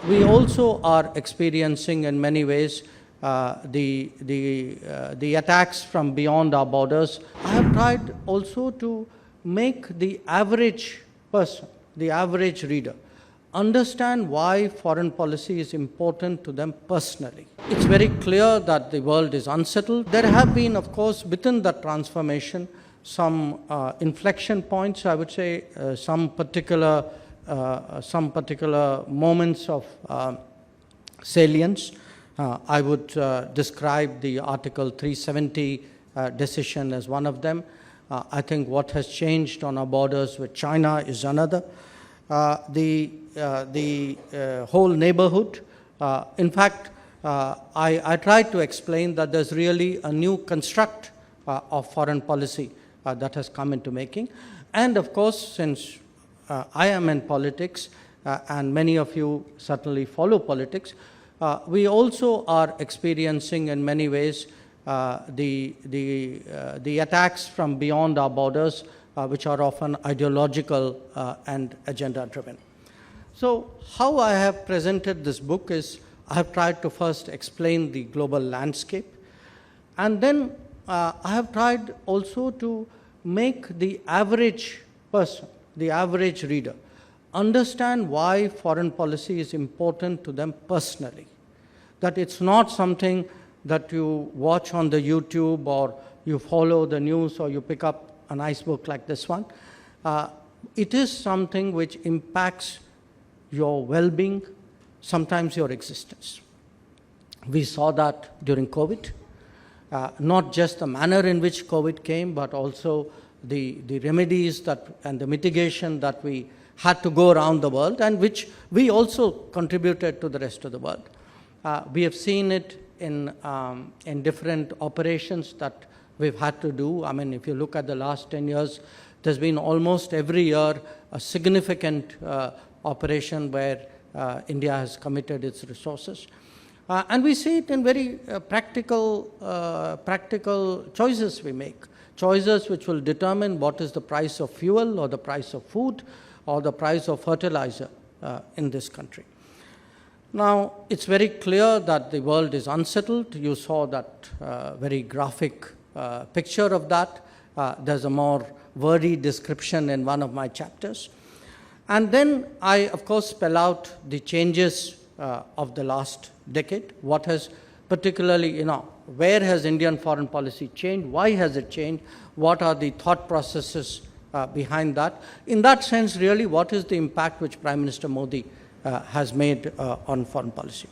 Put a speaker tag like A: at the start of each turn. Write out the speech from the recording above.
A: We also are experiencing in many ways the attacks from beyond our borders. I have tried also to make the average person, the average reader, understand why foreign policy is important to them personally. It's very clear that the world is unsettled. There have been, of course, within that transformation, some inflection points, I would say, some particular moments of salience. I would describe the Article 370 decision as one of them. I think what has changed on our borders with China is another. The whole neighbourhood. In fact, I tried to explain that there's really a new construct of foreign policy that has come into making. And of course, since I am in politics, and many of you certainly follow politics, we also are experiencing in many ways the attacks from beyond our borders, which are often ideological and agenda-driven. So how I have presented this book is I have tried to first explain the global landscape, and then I have tried also to make the average person, the average reader, understand why foreign policy is important to them personally. That it's not something that you watch on the YouTube or you follow the news or you pick up a nice book like this one. It is something which impacts your well-being, sometimes your existence. We saw that during COVID, not just the manner in which COVID came, but also the remedies and the mitigation that we had to go around the world, and which we also contributed to the rest of the world. We have seen it in different operations that we've had to do. I mean, if you look at the last 10 years, there's been almost every year a significant operation where India has committed its resources. And we see it in very practical choices we make. Choices which will determine what is the price of fuel or the price of food or the price of fertilizer in this country. Now, it's very clear that the world is unsettled. You saw that very graphic picture of that. There's a more wordy description in one of my chapters. And then I, of course, spell out the changes of the last decade. What has particularly, where has Indian foreign policy changed? Why has it changed? What are the thought processes behind that? In that sense, really, what is the impact which Prime Minister Modi has made on foreign policy?